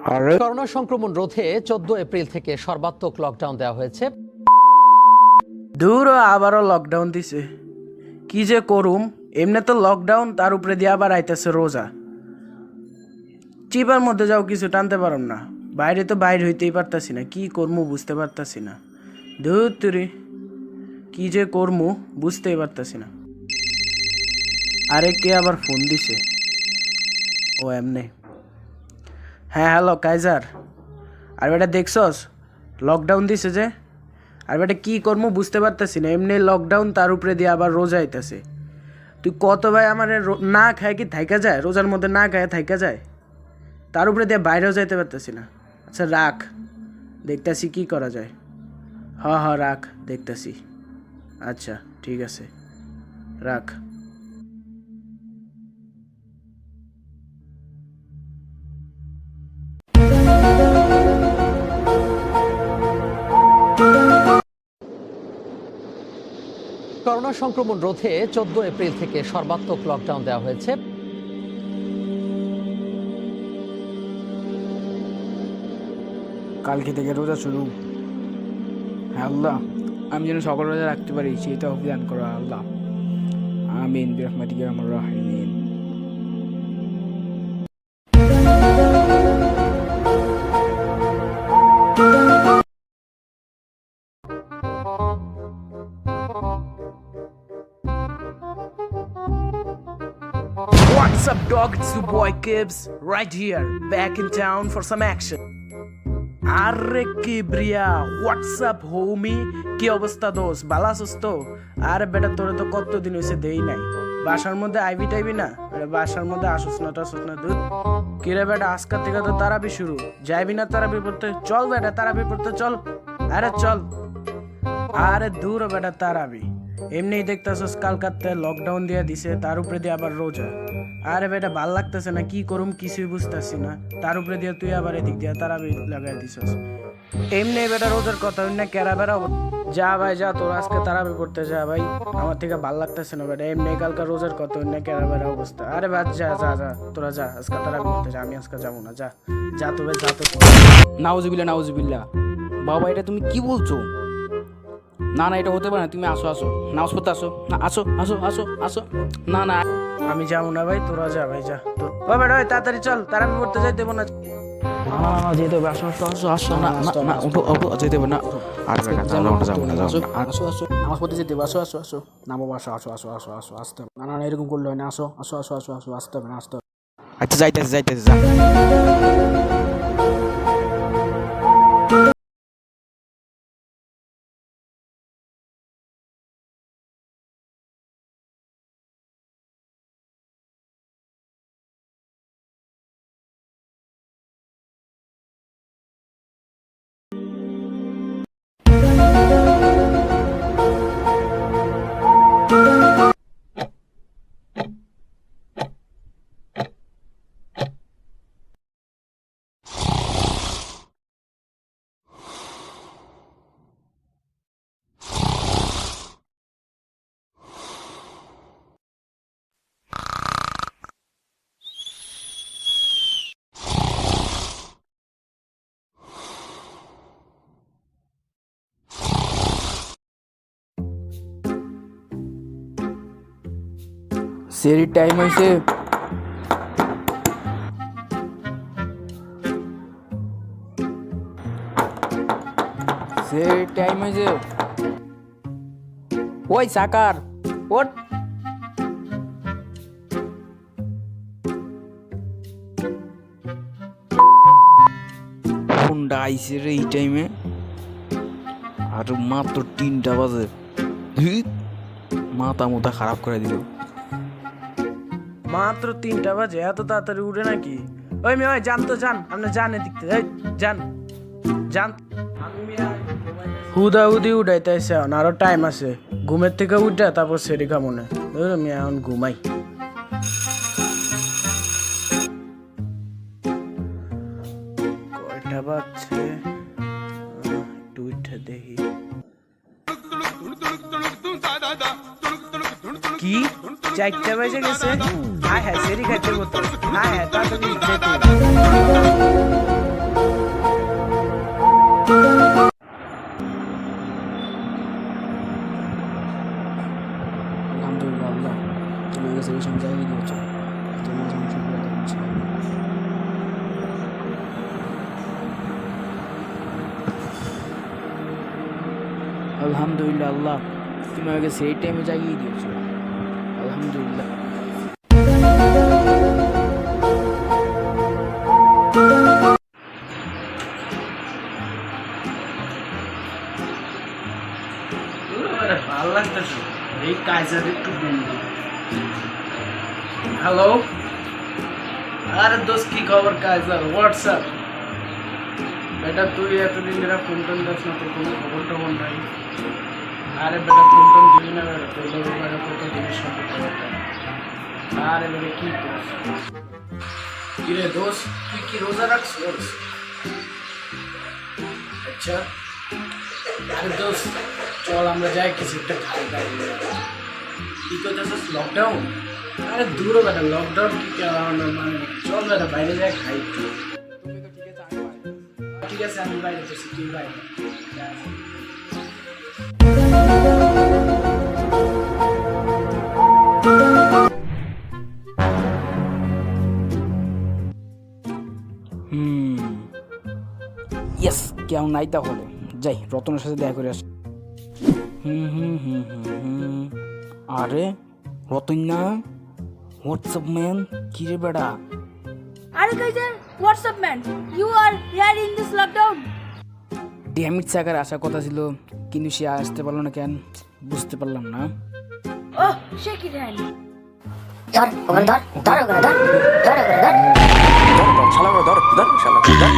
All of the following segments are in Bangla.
করোনা সংক্রমণ রোধে 14 এপ্রিল থেকে সর্বাত্মক লকডাউন দেওয়া হয়েছে। দূর আবারও লকডাউন দিছে, কি যে করুম। এমনি তো লকডাউন, তার উপরে দিয়ে আবার আইতেছে রোজা। চিপার মধ্যে যাও কিছু টানতে পারম না, বাইরে তো বাইরে হইতেই পারতাছি না, কি করমু বুঝতে পারতাছি না। ধুর তুরি, কি যে করমু বুঝতেই পারতাছি না। আরে কে আবার ফোন দিছে? ও এমনি। হ্যাঁ হ্যালো কাইজার। আর বেটা দেখছস লকডাউন দিছে যে, আর বেটা কি করবো বুঝতে পারতেছি না। এমনি লকডাউন, তার উপরে দিয়ে আবার রোজা আইতাছে। তুই কত ভাই আমার না খায় কি থাইকা যায়? রোজার মধ্যে না খায় থাইকা যায়? তার উপরে দিয়ে বাইরেও যাইতে পারতেছি না। আচ্ছা রাখ, দেখতেছি কি করা যায়। হ রাখ, দেখতেছি। আচ্ছা ঠিক আছে, রাখ। করোনা সংক্রমণ রোধে 14 এপ্রিল থেকে সর্বাত্মক লকডাউন দেওয়া হয়েছে। কালকে থেকে রোজা শুরু। হ্যাঁ আল্লাহ, আমি যেন সকল রোজা রাখতে পারি সেই তৌফিক দান করো আল্লাহ। আমিন বিরহমাতিকা ইয়া আরহামার রাহিমিন। What's up dog, it's your boy Kibbs right here, back in town for some action. আরে কিবরিয়া, হোয়াটসঅ্যাপ হোমি, কি অবস্থা দোষ? ভালো আছিস তো? আরে বেটা তোরে তো কতদিন হয়েছে দেই নাই। বাসার মধ্যে আইবি টাইবি না? বাসার মধ্যে আসুস না টাসুস না দুধ। কিরে বেটা, আজকের থেকে তো তারাবি শুরু, যাইবি না তারাবি পড়তে? চল বেটা তারাবি পড়তে চল, আরে চল। আরে দূর বেটা তারাবি, এমনিই দেখতেছস কালকাতে লকডাউন দিয়ে দিছে, তার উপরে দিয়ে আবার রোজা। আরে বেটা ভাল লাগতেছে না, কি করুম কিছুই বুঝতেছি না। তার উপরে দিয়ে তুই আবার এদিক দিয়ে তারাবি লাগাই দিছস। এমনি বেটা রোজার কথা না কেরা বেড়া। যা ভাই যা, তোর আজকে তারাবি পড়তে যা ভাই, আমার থেকে ভাল লাগতেছে না বেটা। এমনি কালকা রোজার কথা না কেরা বেড়া অবস্থা। আরে বাদ যা যা যা, তোরা যা আজকে তারাবি পড়তে যা, আমি আজকে যাবো না। যা যা তো ভাই, যা তো। নাউজুবিল্লাহ নাউজুবিল্লাহ, বাবা এটা তুমি কি বলছো? না না, এটা হতে পারে না। তুমি আসো আসো, নামাজ পড়তে আসো না, আসো আসো আসো আসো। না না আমি যাবো না ভাই, তোরা যা ভাই যা। ও বেটা ওই তাড়াতাড়ি চল, তারাবি পড়তে যাই দেবো না। যেতে হবে, আসো আসো আসো আসো। না না না, ওঠো ওঠো, যেতে হবে না। আর বেটা যাবো না যাবো না, আসো আসো আসো, নামাজ পড়তে যেতে হবে। আসো আসো আসো, না বাবা আসো আসো আসো আসো আসো, আসতে হবে না। না না, এরকম করলে হয় না। আসো আসো আসো আসো আসো, আসতে হবে না, আসতে হবে। আচ্ছা যাইতেছে যাইতেছে, যা। সেরির টাইম হয়েছে। সেরির টাইম হয়েছে। ওই সাকার ওঠ। কোনটা আইসে রে এই টাইমে? আর মাত্র 3টা বাজে। মাথা মুথা খারাপ করে দিল। মাত্র 3টা বাজে, এত তাড়াতাড়ি উঠে নাকি? ওই মেয়ে যান তো যান, আপনি যান এদিকতে, যান যান। হুদা হুদি উঠাইতেছে, আরো টাইম আছে। ঘুমের থেকে উঠে তারপর সেরি খাবো না। আমি এখন ঘুমাই। কয়টা বাজছে একটু উঠে দেখি। কি 4টা বেজে গেছে? হায় হায়, সেরি খাইতে বলতো। হায় হায়, তাড়াতাড়ি যেতে। আলহামদুলিল্লাহ আল্লাহ, তুমি আমাকে সেই টাইমে জাগিয়ে দিয়েছো, আলহামদুলিল্লাহ। ভালো লাগতেছে এই কাজের একটু বন্ধু। হ্যালো, আরে দোস্ত কি খবর কাজের? হোয়াটসঅ্যাপ বেটা, তুই এতদিন ধরে ফোন টোন দিস না, তোর কোনো খবর টবর নাই। আরে বেটা ফোন টোন দিবি না বেটা, তোর বেটা কত জিনিস সম্পর্কে। আরে বেটা কি করছ? কিরে দোস্ত, তুই কি রোজা রাখছিস? আচ্ছা, আরে দোস্ত চল আমরা যাই কিছু একটা খাই দাই। কি করতেছিস? লকডাউন? আরে দূর বেটা, লকডাউন কি মানে চল বেটা বাইরে যাই খাই। ঠিক আছে আমি বাইরে যাচ্ছি, তুই বাইরে। ইয়েস, কেউ নাই তাহলে যাই রতনের সাথে দেখা করে আসি। আরে রতন না, হোয়াটসঅ্যাপ ম্যান, কি রে বেড়া? Are Kaiser, what's up, man? You are here in this lockdown. Dammit সাকার আসার কথা ছিল, কিন্তু সে আসতে পারলো না কেন বুঝতে পারলাম না। Oh, shake it hand. ধর ওখানে ধর ধর ওখানে ধর ধর ওখানে ধর শালা করে ধর ধর শালা করে ধর।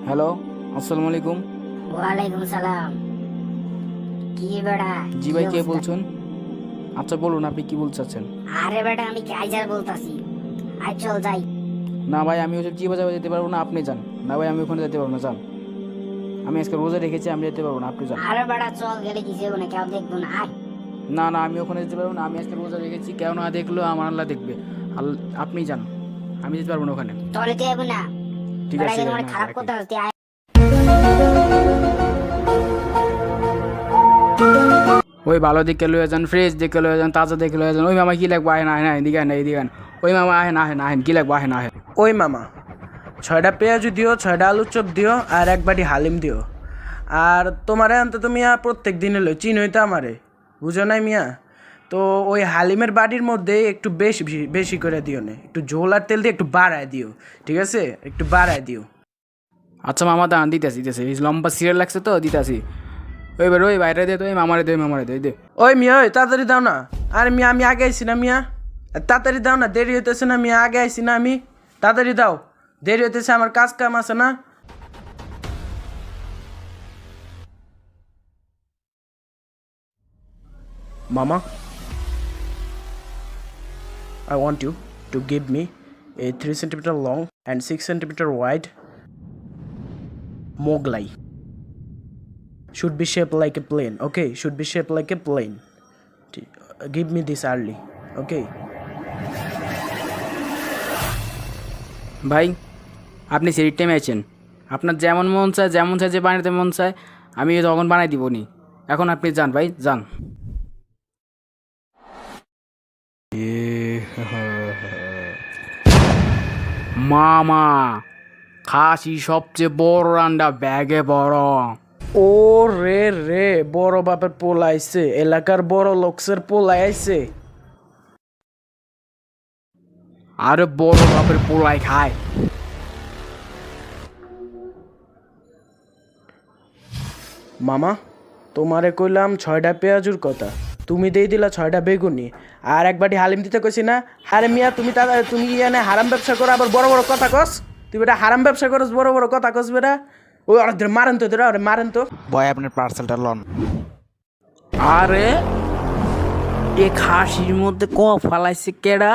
হ্যালো, আসসালামু আলাইকুম। ওয়ালাইকুম সালাম। কি বেটা? জি ভাই, কি কে অবস্থা? বলছেন? আচ্ছা বলুন, আপনি কি বলতে চাচ্ছেন? আরে বেটা আমি কাইজার বলতাছি। আজ চল যাই। না ভাই, আমি ওসব চিবা চাবা যেতে পারবো না, আপনি যান। না ভাই, আমি ওখানে যেতে পারবো না, যান। আমি আজকে রোজা রেখেছি, আমি যেতে পারবো না, আপনি যান। আরে বেটা চল, গেলে কিছু হবে না, কেউ দেখবো না। আয়। না না, আমি ওখানে যেতে পারবো না, আমি আজকে রোজা রেখেছি, কেউ না দেখলো আমার আল্লাহ দেখবে। আপনি যান, আমি যেতে পারবো না ওখানে। তাহলে তুই যাবো না? ঠিক বেটা আছে, কিন্তু না, অনেক খারাপ রাখি। কথা হচ্ছে। আয়। ওই ভালো দেখে লয়ে যান, ফ্রেশ দেখে লয়ে যান, তাজা দেখে লয়ে যান। ওই মামা কি লাগবো? আহেন আহেন, এদিকে আহেন, এদিকে আহেন। ওই মামা আহেন আহেন আহেন, কি লাগবো? আহেন আহেন। ওই মামা 6টা পেঁয়াজু দিও, 6টা আলুর চপ দিও, আর এক বাটি হালিম দিও। আর তোমারে আনতে তো মিয়া প্রত্যেক দিন এলো, চিনোই তো আমারে, বুঝো নাই মিয়া? তো ওই হালিমের বাটির মধ্যে একটু বেশি বেশি করে দিও না, একটু ঝোল আর তেল দিয়ে একটু বাড়ায় দিও, ঠিক আছে? একটু বাড়ায় দিও। আচ্ছা মামা, দাঁড়ান, দিতেছি দিতেছি, এই লম্বা সিরিয়াল লাগছে তো, দিতেছি। ওইবার ওই বাইরে দে তো, ওই মামারে দে, মামারে দে, দে। ওই মিয়া, ওই তাড়াতাড়ি দাও না। আরে মিয়া আমি আগে আইছি না মিয়া, তাড়াতাড়ি দাও না, দেরি হইতেছে না মিয়া, আগে আইছি না আমি, তাড়াতাড়ি দাও, দেরি হইতেছে, আমার কাজ কাম আছে না। Mama, I want you to give me a 3 centimeter long and 6 centimeter wide Moglai. Should be shaped like a plane, okay? Should be shaped like a plane. Give me this early, okay? ভাই, আপনি সেই টাইমে আছেন, আপনার যেমন মন চায়, যেমন চায় যে বানাতে মন চায়, আমি তখন বানাই দিব নি। এখন আপনি যান ভাই, যান। মামা, খাসি সবচেয়ে বড় রান্না, ব্যাগে বড়। ও রে রে, বড় বাপের পোলা আইছে, এলাকার বড় লোকসের পোলা আইছে। আরে বড় বাপের পোলাই খায়। মামা তোমারে কইলাম 6টা পেঁয়াজুর কথা, তুমি দিয়ে দিলা 6টা বেগুনি, আর এক বাটি হালিম দিতে কইছি না? আরে মিয়া তুমি এনে হারাম ব্যবসা করো, আবার বড় বড় কথা কস? তুই বেটা হারাম ব্যবসা করস, বড় বড় কথা কস বেটা? ওই ওরা মারেন তো, ওরা মারেন তো। বয় আপনার পার্সেলটা লন। আরে এ খাসির মধ্যে ক ফালাইছে কেডা?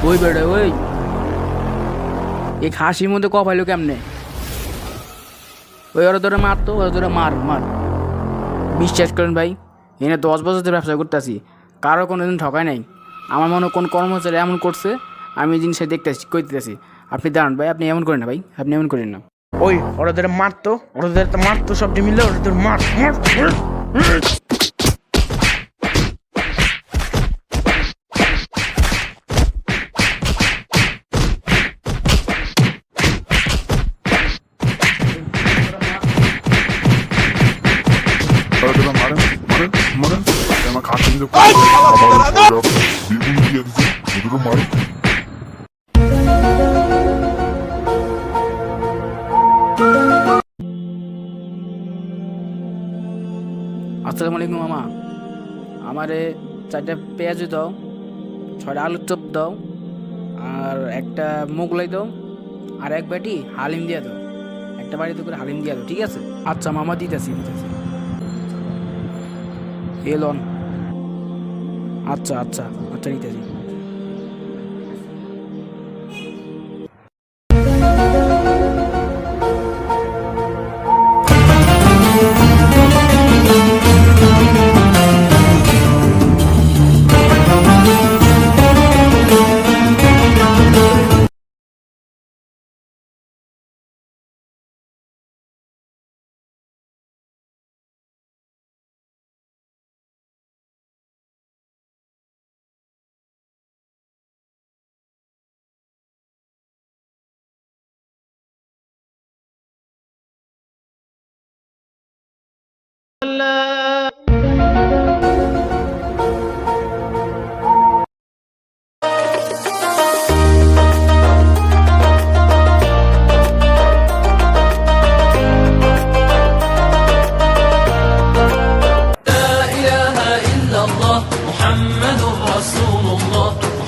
ওই বেড়ে ওই, এই খাসির মধ্যে ক পাইলো কেমনে? ওই ওরা ধরে মারতো, ওরা ধরে মার মার। বিশ্বাস করেন ভাই, এনে 10 বছর ধরে ব্যবসা করতেছি, কারো কোনো দিন ঠকায় নাই। আমার মনে হয় কোন কর্মচারী এমন করছে, আমি জিনিসটা দেখতেছি, কইতেছি। আপনি দাঁড়ান ভাই, আপনি এমন করেন না ভাই, আপনি এমন করেন না। ওই ওরা মারতো, ওরা মারতো, সবটি মিলে ওরা মার মার মার। তারা মারেন মারেন মারেন আমার খাসি দ্বিগুণ দিয়ে দিচ্ছে ওদেরও মারেন। আসসালামু আলাইকুম মামা, আমারে 4টা পেঁয়াজ দাও, 6টা আলুর চপ দাও, আর একটা মোগলাই দাও, আর এক বাটি হালিম দিয়ে দাও। একটা বাড়িতে করে হালিম দিয়ে দাও, ঠিক আছে? আচ্ছা মামা, দিতেছি দিতেছি। এলন, আচ্ছা আচ্ছা আচ্ছা, দিতেছি।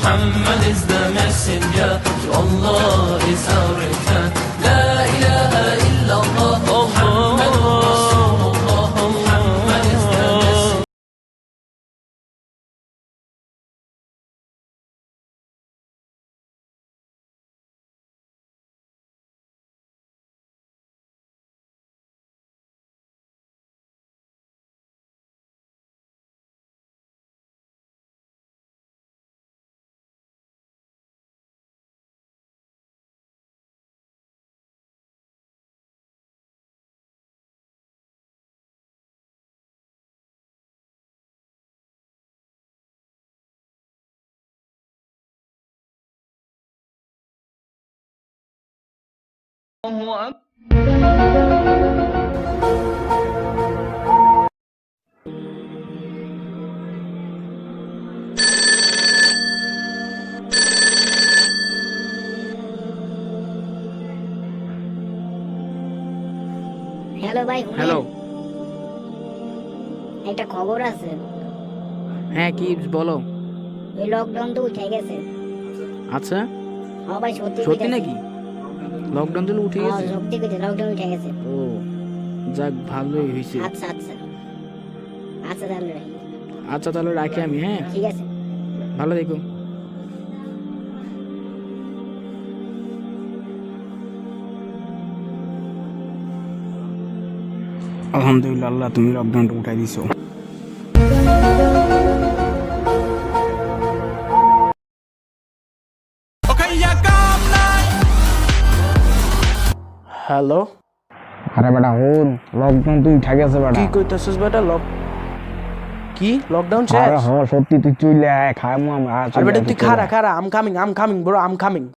Muhammad is the messenger, Allah is our return. La ilaha illallah, Muhammad Rasulullah, Muhammad is the messenger. Hello ভাই, হ্যালো, একটা খবর আছে। হ্যাঁ কি বলো? এই লকডাউন তো উঠে গেছে। আচ্ছা, হ্যাঁ ভাই, সত্যি সত্যি নাকি? লকডাউন তো উঠে হ্যাঁ, গেছে? সত্যি কথা, লকডাউন উঠে গেছে। ও যাক, ভালোই হয়েছে। আচ্ছা আচ্ছা আচ্ছা, তাহলে রাখি। আচ্ছা তাহলে রাখি আমি, হ্যাঁ ঠিক আছে। ভালো দেখো। আলহামদুলিল্লাহ, আল্লাহ তুমি লকডাউনটা উঠাই দিছো। হ্যালো, আরে বেটা হুন, লকডাউন তুই উঠা গেছে বেটা। কি কইতাছিস বেটা? কি লকডাউন শেষ? আরে হ্যাঁ সত্যি, তুই চলে আয়, খাইমু আমরা। আর বেটা তুই খারা খারা, I'm coming bro, I'm coming.